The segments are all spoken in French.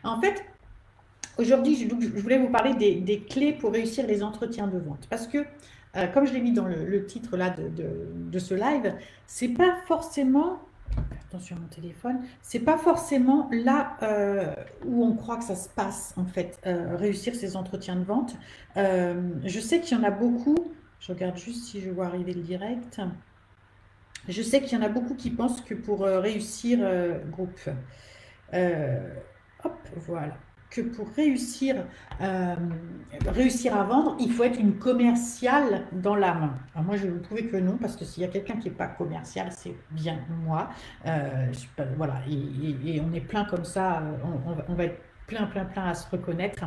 En fait, aujourd'hui, je voulais vous parler des clés pour réussir les entretiens de vente. Parce que, comme je l'ai mis dans le titre là de ce live, c'est pas forcément, attention à mon téléphone, c'est pas forcément là où on croit que ça se passe, en fait, réussir ces entretiens de vente. Je sais qu'il y en a beaucoup, je regarde juste si je vois arriver le direct. Je sais qu'il y en a beaucoup qui pensent que pour réussir, groupe, euh, hop, voilà, que pour euh, réussir à vendre, il faut être une commerciale dans l'âme. Alors moi, je vais vous prouver que non, parce que s'il y a quelqu'un qui n'est pas commercial, c'est bien moi. Voilà, et on est plein comme ça, on va être plein à se reconnaître.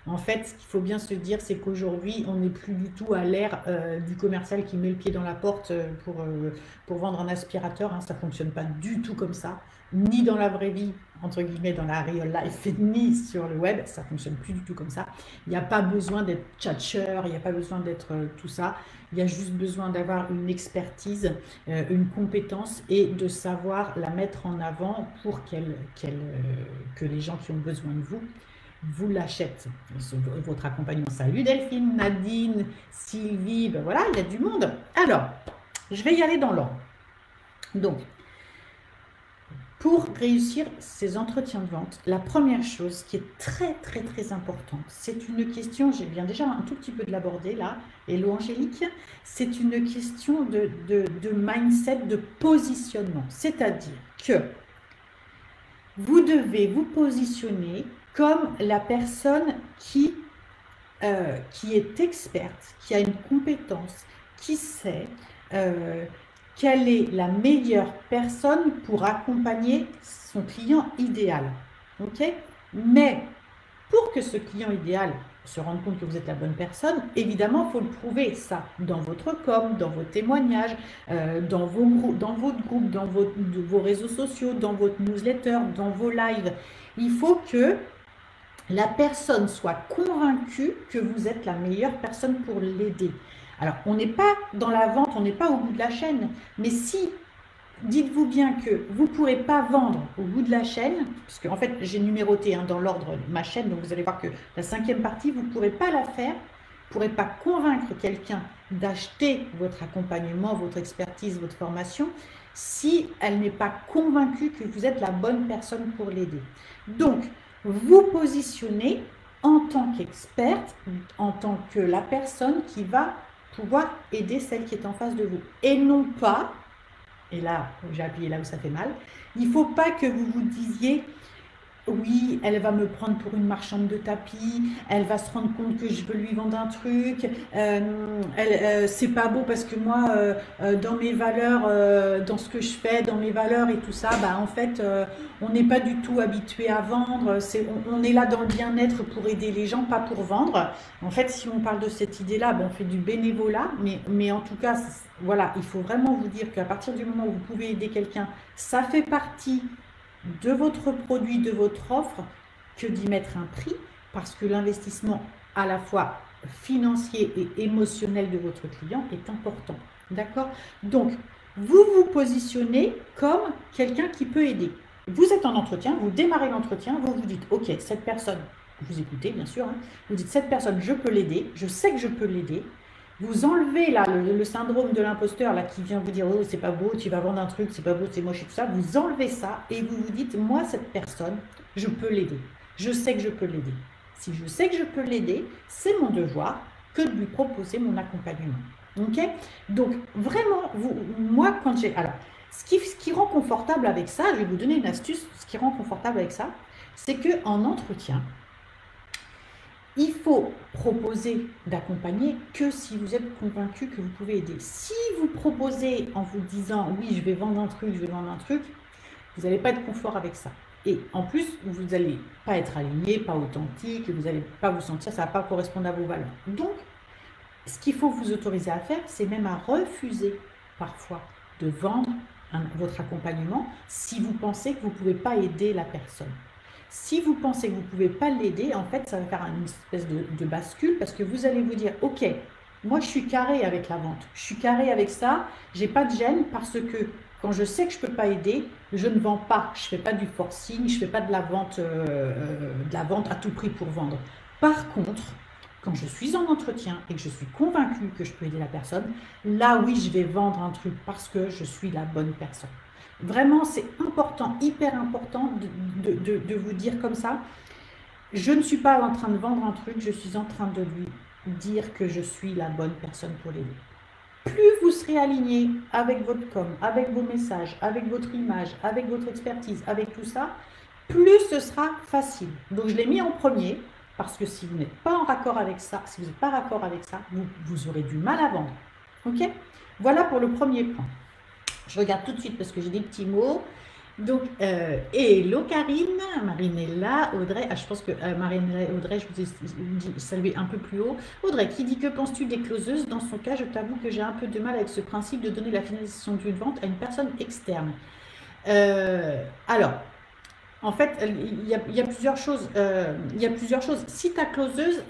En fait, ce qu'il faut bien se dire, c'est qu'aujourd'hui, on n'est plus du tout à l'ère du commercial qui met le pied dans la porte pour vendre un aspirateur, hein. Ça ne fonctionne pas du tout comme ça, ni dans la vraie vie, entre guillemets, dans la real life, ni sur le web. Ça ne fonctionne plus du tout comme ça. Il n'y a pas besoin d'être tchatcher, il n'y a pas besoin d'être tout ça. Il y a juste besoin d'avoir une expertise, une compétence et de savoir la mettre en avant pour que les gens qui ont besoin de vous l'achète. Votre accompagnement. Salut Delphine, Nadine, Sylvie, ben voilà, il y a du monde. Alors, je vais y aller dans l'ordre. Donc, pour réussir ces entretiens de vente, la première chose qui est très importante, c'est une question, j'ai bien déjà un tout petit peu de l'aborder là, hello Angélique, c'est une question de mindset, de positionnement. C'est-à-dire que vous devez vous positionner comme la personne qui est experte, qui a une compétence, qui sait quelle est la meilleure personne pour accompagner son client idéal. Ok? Mais pour que ce client idéal se rende compte que vous êtes la bonne personne, évidemment, il faut le prouver, ça, dans votre com, dans vos témoignages, dans votre groupe, dans vos réseaux sociaux, dans votre newsletter, dans vos lives. Il faut que la personne soit convaincue que vous êtes la meilleure personne pour l'aider. Alors, on n'est pas dans la vente, on n'est pas au bout de la chaîne, mais si, dites-vous bien que vous ne pourrez pas vendre au bout de la chaîne, parce qu'en fait, j'ai numéroté dans l'ordre ma chaîne, donc vous allez voir que la 5e partie, vous ne pourrez pas la faire, vous ne pourrez pas convaincre quelqu'un d'acheter votre accompagnement, votre expertise, votre formation, si elle n'est pas convaincue que vous êtes la bonne personne pour l'aider. Donc, vous positionnez en tant qu'experte, en tant que la personne qui va pouvoir aider celle qui est en face de vous. Et non pas, et là, j'ai appuyé là où ça fait mal, il ne faut pas que vous vous disiez, oui, elle va me prendre pour une marchande de tapis, elle va se rendre compte que je veux lui vendre un truc, c'est pas beau parce que moi, dans mes valeurs, dans ce que je fais, dans mes valeurs et tout ça, bah, en fait, on n'est pas du tout habitué à vendre, on est là dans le bien-être pour aider les gens, pas pour vendre. En fait, si on parle de cette idée-là, ben, on fait du bénévolat, mais en tout cas, voilà, il faut vraiment vous dire qu'à partir du moment où vous pouvez aider quelqu'un, ça fait partie de votre produit, de votre offre, que d'y mettre un prix, parce que l'investissement à la fois financier et émotionnel de votre client est important. D'accord? Donc, vous vous positionnez comme quelqu'un qui peut aider. Vous êtes en entretien, vous démarrez l'entretien, vous vous dites, ok, cette personne, vous écoutez bien sûr, hein, vous dites, cette personne, je peux l'aider, je sais que je peux l'aider. Vous enlevez là le syndrome de l'imposteur là qui vient vous dire oh c'est pas beau, tu vas vendre un truc, c'est pas beau, c'est moche et tout ça. Vous enlevez ça et vous vous dites moi cette personne, je peux l'aider. Je sais que je peux l'aider. Si je sais que je peux l'aider, c'est mon devoir que de lui proposer mon accompagnement. Ok? Donc vraiment, moi quand j'ai alors ce qui rend confortable avec ça, je vais vous donner une astuce. Ce qui rend confortable avec ça, c'est que en entretien il faut proposer d'accompagner que si vous êtes convaincu que vous pouvez aider. Si vous proposez en vous disant oui, je vais vendre un truc, je vais vendre un truc, vous n'allez pas être confort avec ça. Et en plus, vous n'allez pas être aligné, pas authentique, vous n'allez pas vous sentir, ça ne va pas correspondre à vos valeurs. Donc, ce qu'il faut vous autoriser à faire, c'est même à refuser parfois de vendre votre accompagnement si vous pensez que vous ne pouvez pas aider la personne. Si vous pensez que vous ne pouvez pas l'aider, en fait, ça va faire une espèce de bascule parce que vous allez vous dire, ok, moi je suis carré avec la vente, je suis carré avec ça, j'ai pas de gêne parce que quand je sais que je ne peux pas aider, je ne vends pas. Je ne fais pas du forcing, je ne fais pas de la vente à tout prix pour vendre. Par contre, quand je suis en entretien et que je suis convaincue que je peux aider la personne, là oui, je vais vendre un truc parce que je suis la bonne personne. Vraiment, c'est important, hyper important de vous dire comme ça. Je ne suis pas en train de vendre un truc, je suis en train de lui dire que je suis la bonne personne pour l'aider. Plus vous serez aligné avec votre com, avec vos messages, avec votre image, avec votre expertise, avec tout ça, plus ce sera facile. Donc je l'ai mis en premier, parce que si vous n'êtes pas en raccord avec ça, si vous n'êtes pas raccord avec ça, vous aurez du mal à vendre. Ok? Voilà pour le premier point. Je regarde tout de suite parce que j'ai des petits mots. Donc, hello Karine, Marine est là, Audrey, je pense que Marine et Audrey, je vous ai dit, salué un peu plus haut. Audrey qui dit que penses-tu des closeuses? Dans son cas, je t'avoue que j'ai un peu de mal avec ce principe de donner la finalisation d'une vente à une personne externe. Alors, en fait, il y a plusieurs choses. Si ta closeuse,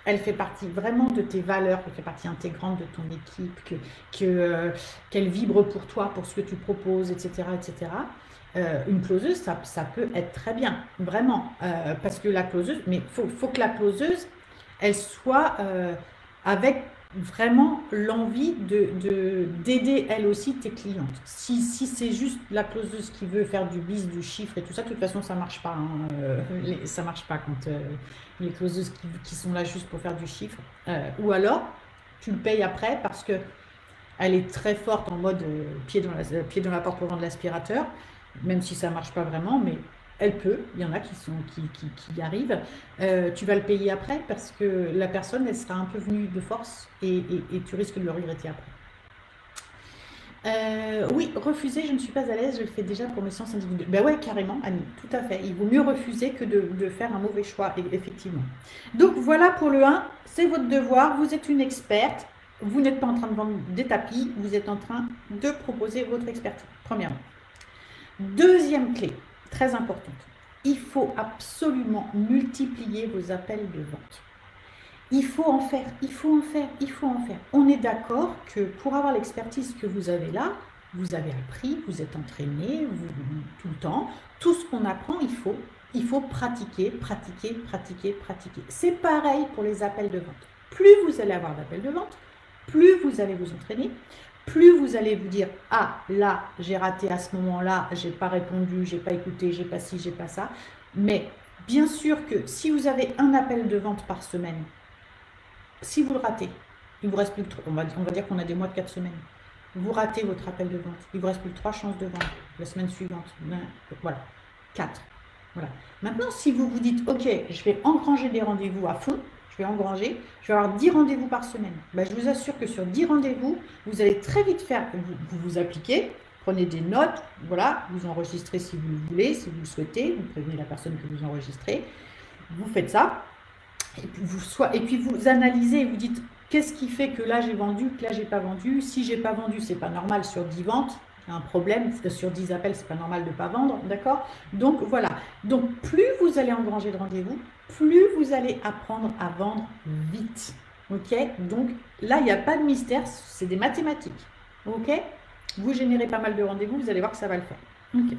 elle fait partie vraiment de tes valeurs, elle fait partie intégrante de ton équipe, qu'elle vibre pour toi, pour ce que tu proposes, etc., etc. Une closeuse, ça peut être très bien, vraiment, parce que la closeuse, mais faut que la closeuse, elle soit avec vraiment l'envie d'aider elle aussi tes clientes. Si c'est juste la closeuse qui veut faire du bis, du chiffre et tout ça, de toute façon, ça ne marche pas. Ça ne marche pas quand les closeuses qui sont là juste pour faire du chiffre. Ou alors, tu le payes après parce que elle est très forte en mode pied dans la porte pour vendre l'aspirateur, même si ça ne marche pas vraiment, mais elle peut, il y en a qui y arrivent. Tu vas le payer après parce que la personne, elle sera un peu venue de force et tu risques de le regretter après. Oui, refuser, je ne suis pas à l'aise, je le fais déjà pour mes séances individuelles. Ben ouais, carrément, Annie, tout à fait. Il vaut mieux refuser que de faire un mauvais choix, effectivement. Donc voilà pour le 1, c'est votre devoir, vous êtes une experte, vous n'êtes pas en train de vendre des tapis, vous êtes en train de proposer votre expertise, premièrement. Deuxième clé, très importante, il faut absolument multiplier vos appels de vente. Il faut en faire, il faut en faire, il faut en faire. On est d'accord que pour avoir l'expertise que vous avez là, vous avez appris, vous êtes entraîné tout le temps. Tout ce qu'on apprend, il faut pratiquer, pratiquer, pratiquer, pratiquer. C'est pareil pour les appels de vente. Plus vous allez avoir d'appels de vente, plus vous allez vous entraîner, plus vous allez vous dire « Ah, là, j'ai raté à ce moment-là, j'ai pas répondu, j'ai pas écouté, j'ai pas ci, j'ai pas ça. » Mais bien sûr que si vous avez un appel de vente par semaine, si vous le ratez, il vous reste plus que 3, on va dire qu'on a des mois de 4 semaines. Vous ratez votre appel de vente, il vous reste plus que 3 chances de vendre la semaine suivante. Voilà, 4. Voilà. Maintenant, si vous vous dites, ok, je vais engranger des rendez-vous à fond, je vais avoir 10 rendez-vous par semaine. Ben, je vous assure que sur 10 rendez-vous, vous allez très vite faire, vous appliquez, prenez des notes, voilà, vous enregistrez si vous le voulez, si vous le souhaitez, vous prévenez la personne que vous enregistrez, vous faites ça. Et puis vous analysez et vous dites qu'est-ce qui fait que là j'ai vendu, que là j'ai pas vendu. Si j'ai pas vendu, c'est pas normal sur 10 ventes, il y a un problème, sur 10 appels, c'est pas normal de pas vendre, d'accord? Donc voilà, donc plus vous allez engranger de rendez-vous, plus vous allez apprendre à vendre vite, ok? Donc là, il n'y a pas de mystère, c'est des mathématiques, ok? Vous générez pas mal de rendez-vous, vous allez voir que ça va le faire, ok?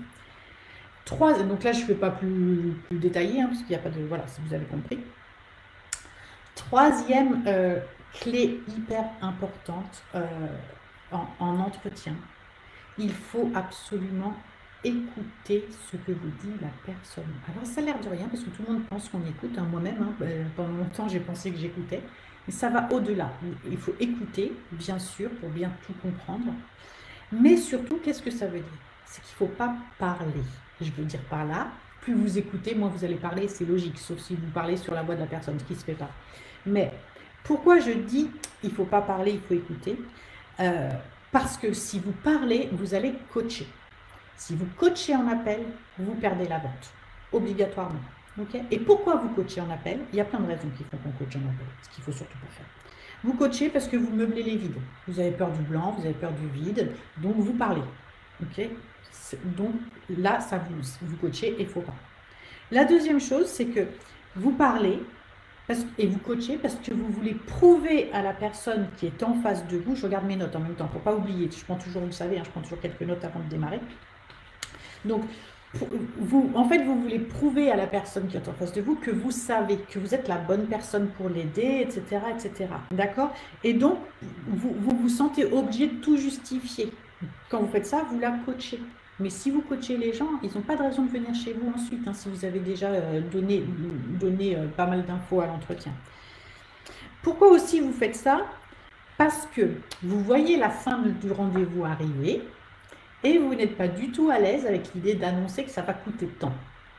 Donc là, je ne fais pas plus détaillé, hein, parce qu'il n'y a pas de... Voilà, si vous avez compris. Troisième clé hyper importante en entretien, il faut absolument écouter ce que vous dit la personne. Alors ça a l'air de rien parce que tout le monde pense qu'on écoute, hein, moi-même, hein, pendant longtemps j'ai pensé que j'écoutais, mais ça va au-delà. Il faut écouter, bien sûr, pour bien tout comprendre, mais surtout, qu'est-ce que ça veut dire? C'est qu'il ne faut pas parler. Je veux dire par là, plus vous écoutez, moins vous allez parler, c'est logique, sauf si vous parlez sur la voix de la personne, ce qui ne se fait pas. Mais pourquoi je dis il ne faut pas parler, il faut écouter? Parce que si vous parlez, vous allez coacher. Si vous coachez en appel, vous perdez la vente, obligatoirement. Okay? Et pourquoi vous coachez en appel? Il y a plein de raisons qui font qu'on coache en appel, ce qu'il ne faut surtout pas faire. Vous coachez parce que vous meublez les vides. Vous avez peur du blanc, vous avez peur du vide, donc vous parlez. Okay? Donc là, ça vous coachez et il faut pas. La deuxième chose, c'est que vous parlez et vous coachez parce que vous voulez prouver à la personne qui est en face de vous, je regarde mes notes en même temps pour ne pas oublier, je prends toujours, vous savez, hein, je prends toujours quelques notes avant de démarrer. Donc, en fait, vous voulez prouver à la personne qui est en face de vous que vous savez, que vous êtes la bonne personne pour l'aider, etc., etc. D'accord? Et donc, vous sentez obligé de tout justifier. Quand vous faites ça, vous la coachez. Mais si vous coachez les gens, ils n'ont pas de raison de venir chez vous ensuite, hein, si vous avez déjà donné pas mal d'infos à l'entretien. Pourquoi aussi vous faites ça? Parce que vous voyez la fin du rendez-vous arriver, et vous n'êtes pas du tout à l'aise avec l'idée d'annoncer que ça va coûter tant.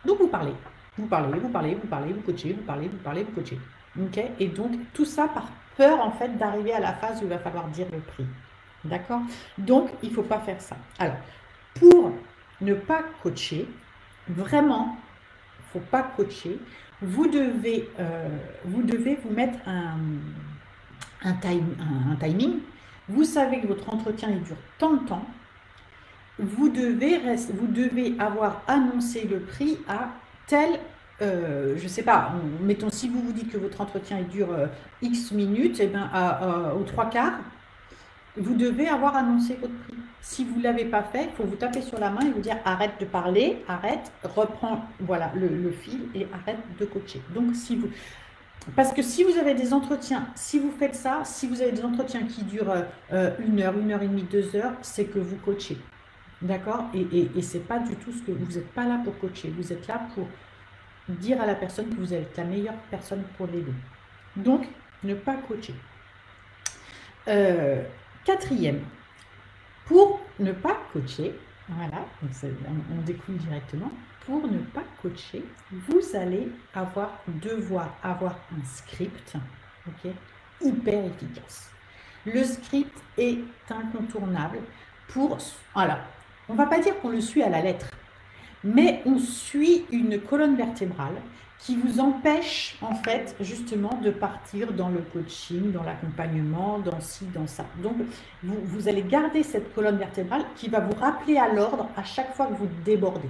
Donc vous parlez, vous coachez, vous coachez. Ok? Et donc tout ça par peur en fait d'arriver à la phase où il va falloir dire le prix. D'accord? Donc il ne faut pas faire ça. Alors, pour ne pas coacher, vraiment, il ne faut pas coacher, vous devez vous mettre un timing. Vous savez que votre entretien il dure tant de temps. Vous devez avoir annoncé le prix à tel, je ne sais pas, mettons, si vous vous dites que votre entretien dure X minutes, et bien aux 3/4, vous devez avoir annoncé votre prix. Si vous ne l'avez pas fait, il faut vous taper sur la main et vous dire arrête de parler, arrête, reprends voilà, le fil et arrête de coacher. Donc, parce que si vous avez des entretiens, si vous faites ça, si vous avez des entretiens qui durent 1 heure, 1h30, 2 heures, c'est que vous coachez. D'accord? Et ce n'est pas du tout ce que vous n'êtes pas là pour coacher. Vous êtes là pour dire à la personne que vous êtes la meilleure personne pour l'aider. Donc, ne pas coacher. Quatrième, pour ne pas coacher, voilà, on découle directement. Pour ne pas coacher, vous allez devoir avoir un script, ok, hyper efficace. Le script est incontournable pour... Alors, on ne va pas dire qu'on le suit à la lettre, mais on suit une colonne vertébrale qui vous empêche, en fait, justement, de partir dans le coaching, dans l'accompagnement, dans ci, dans ça. Donc, vous allez garder cette colonne vertébrale qui va vous rappeler à l'ordre à chaque fois que vous débordez.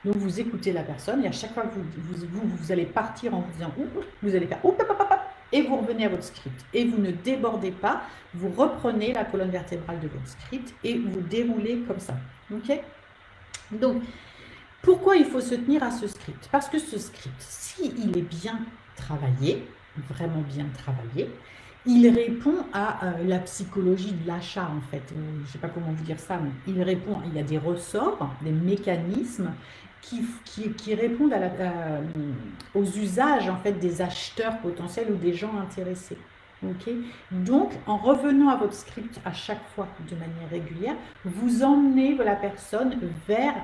Donc, vous écoutez la personne et à chaque fois que vous allez partir en vous disant « vous allez faire « et vous revenez à votre script. Et vous ne débordez pas, vous reprenez la colonne vertébrale de votre script et vous déroulez comme ça. Ok? Donc, pourquoi il faut se tenir à ce script? Parce que ce script, s'il est bien travaillé, vraiment bien travaillé, il répond à la psychologie de l'achat, en fait. Je ne sais pas comment vous dire ça, mais il y a des ressorts, des mécanismes qui répondent aux usages, en fait, des acheteurs potentiels ou des gens intéressés. Okay. Donc, en revenant à votre script à chaque fois de manière régulière, vous emmenez la personne vers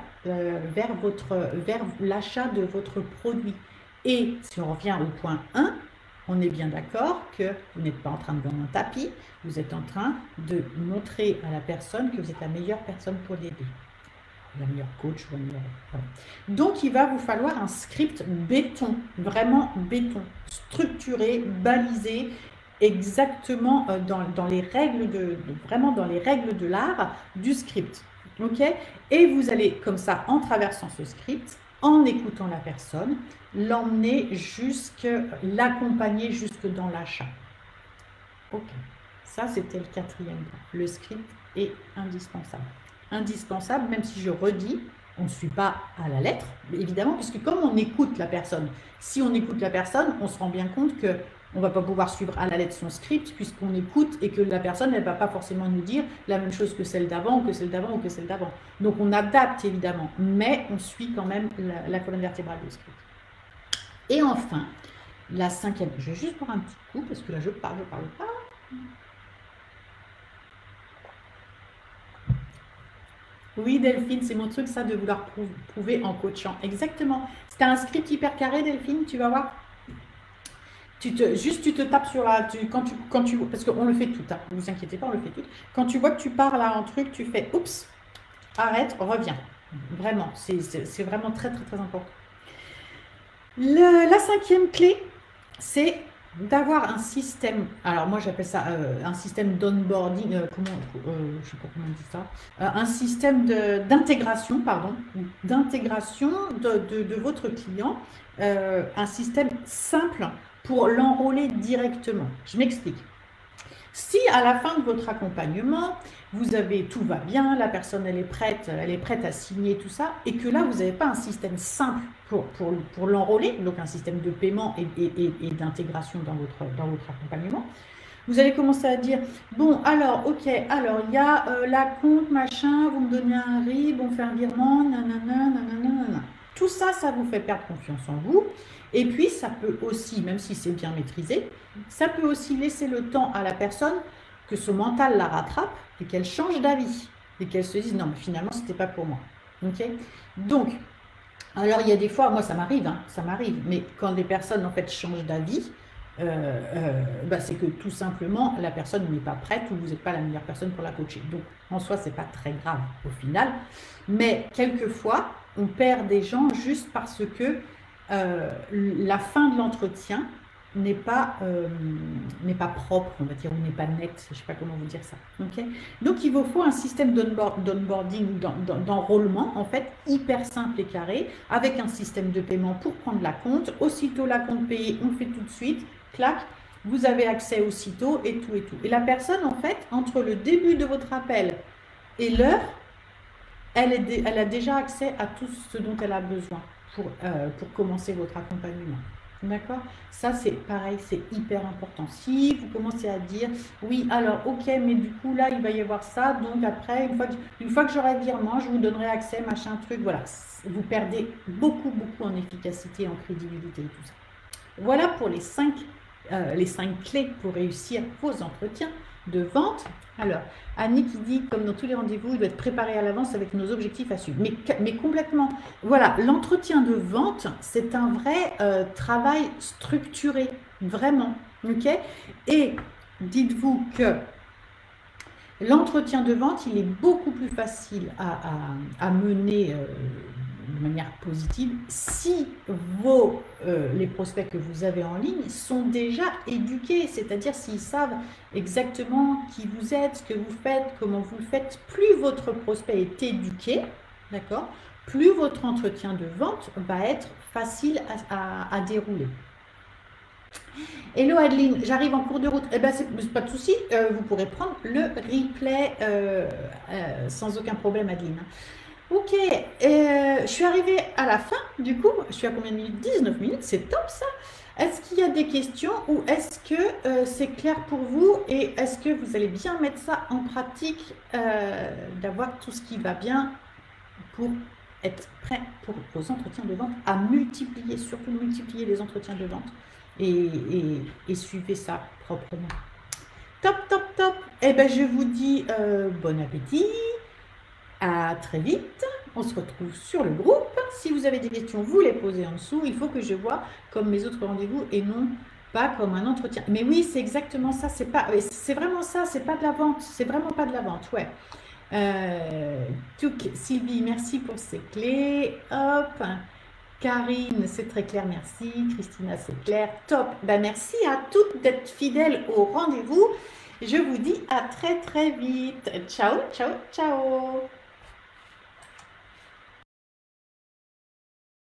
l'achat de votre produit. Et si on revient au point 1, on est bien d'accord que vous n'êtes pas en train de vendre un tapis, vous êtes en train de montrer à la personne que vous êtes la meilleure personne pour l'aider. La meilleure coach ou la meilleure... Voilà. Donc, il va vous falloir un script béton, vraiment béton, structuré, balisé, exactement dans les règles vraiment dans les règles de l'art du script. Ok? Et vous allez, comme ça, en traversant ce script, en écoutant la personne, l'emmener l'accompagner jusque dans l'achat. Ok. Ça, c'était le quatrième point. Le script est indispensable. Indispensable, même si je redis, on ne suit pas à la lettre, évidemment, puisque comme on écoute la personne, si on écoute la personne, on se rend bien compte que on ne va pas pouvoir suivre à la lettre son script puisqu'on écoute et que la personne, elle ne va pas forcément nous dire la même chose que celle d'avant, ou que celle d'avant, ou que celle d'avant. Donc, on adapte évidemment, mais on suit quand même la colonne vertébrale du script. Et enfin, la cinquième, je vais juste boire un petit coup parce que là, je parle pas. Oui, Delphine, c'est mon truc, ça, de vouloir prouver en coachant. Exactement. Si tu as un script hyper carré, Delphine, tu vas voir. Tu te tapes sur la... parce qu'on le fait tout, hein, ne vous inquiétez pas, on le fait tout. Quand tu vois que tu parles à un truc, tu fais « oups », arrête, reviens. Vraiment, c'est vraiment très, très, très important. La cinquième clé, c'est d'avoir un système, alors moi j'appelle ça un système d'onboarding, je ne sais pas comment on dit ça, un système d'intégration, d'intégration de votre client, un système simple pour l'enrôler directement. Je m'explique. Si à la fin de votre accompagnement, tout va bien, la personne elle est prête à signer tout ça, et que là vous n'avez pas un système simple pour l'enrôler, donc un système de paiement et d'intégration dans votre accompagnement, vous allez commencer à dire, bon alors ok, alors il y a la compte, machin, vous me donnez un RIB, on fait un virement, nanana, nanana. Tout ça, ça vous fait perdre confiance en vous. Et puis, ça peut aussi, même si c'est bien maîtrisé, ça peut aussi laisser le temps à la personne que son mental la rattrape et qu'elle change d'avis. Et qu'elle se dise, non, mais finalement, ce n'était pas pour moi. Ok. Donc, alors il y a des fois, moi ça m'arrive, mais quand des personnes en fait changent d'avis, c'est que tout simplement la personne n'est pas prête ou vous n'êtes pas la meilleure personne pour la coacher. Donc en soi, c'est pas très grave au final, mais quelquefois, on perd des gens juste parce que la fin de l'entretien n'est pas propre, on va dire, ou n'est pas net, je ne sais pas comment vous dire ça. Okay. Donc il vous faut un système d'onboarding, d'enrôlement, en fait, hyper simple et carré, avec un système de paiement pour prendre la compte. Aussitôt la compte payée, on fait tout de suite, clac, vous avez accès aussitôt et tout et tout. Et la personne, en fait, entre le début de votre appel et l'heure, elle a déjà accès à tout ce dont elle a besoin pour commencer votre accompagnement. D'accord? Ça, c'est pareil, c'est hyper important. Si vous commencez à dire, oui, alors, ok, mais du coup, là, il va y avoir ça, donc après, une fois que j'aurai le virement, je vous donnerai accès, machin, truc, voilà. Vous perdez beaucoup, beaucoup en efficacité, en crédibilité et tout ça. Voilà pour les 5 clés pour réussir vos entretiens de vente. Alors, Annie qui dit, comme dans tous les rendez-vous, il doit être préparé à l'avance avec nos objectifs à suivre. Mais complètement. Voilà, l'entretien de vente, c'est un vrai travail structuré, vraiment. Ok. Et dites-vous que l'entretien de vente, il est beaucoup plus facile à mener de manière positive si les prospects que vous avez en ligne sont déjà éduqués, c'est-à-dire s'ils savent exactement qui vous êtes, ce que vous faites, comment vous le faites. Plus votre prospect est éduqué, d'accord, plus votre entretien de vente va être facile à dérouler. Hello Adeline, j'arrive en cours de route. Eh ben, c'est pas de souci, vous pourrez prendre le replay sans aucun problème, Adeline. Ok, je suis arrivée à la fin, du coup, je suis à combien de minutes? 19 minutes, c'est top ça. Est-ce qu'il y a des questions ou est-ce que c'est clair pour vous et est-ce que vous allez bien mettre ça en pratique, d'avoir tout ce qui va bien pour être prêt pour vos entretiens de vente, à multiplier, surtout multiplier les entretiens de vente et suivez ça proprement. Top, top, top. Eh bien, je vous dis bon appétit. À très vite, on se retrouve sur le groupe. Si vous avez des questions, vous les posez en dessous. Il faut que je vois comme mes autres rendez-vous et non pas comme un entretien. Mais oui, c'est exactement ça. C'est vraiment ça. C'est pas de la vente. C'est vraiment pas de la vente. Ouais. Sylvie, merci pour ces clés. Hop. Karine, c'est très clair. Merci. Christina, c'est clair. Top. Ben, merci à toutes d'être fidèles au rendez-vous. Je vous dis à très très vite. Ciao, ciao, ciao.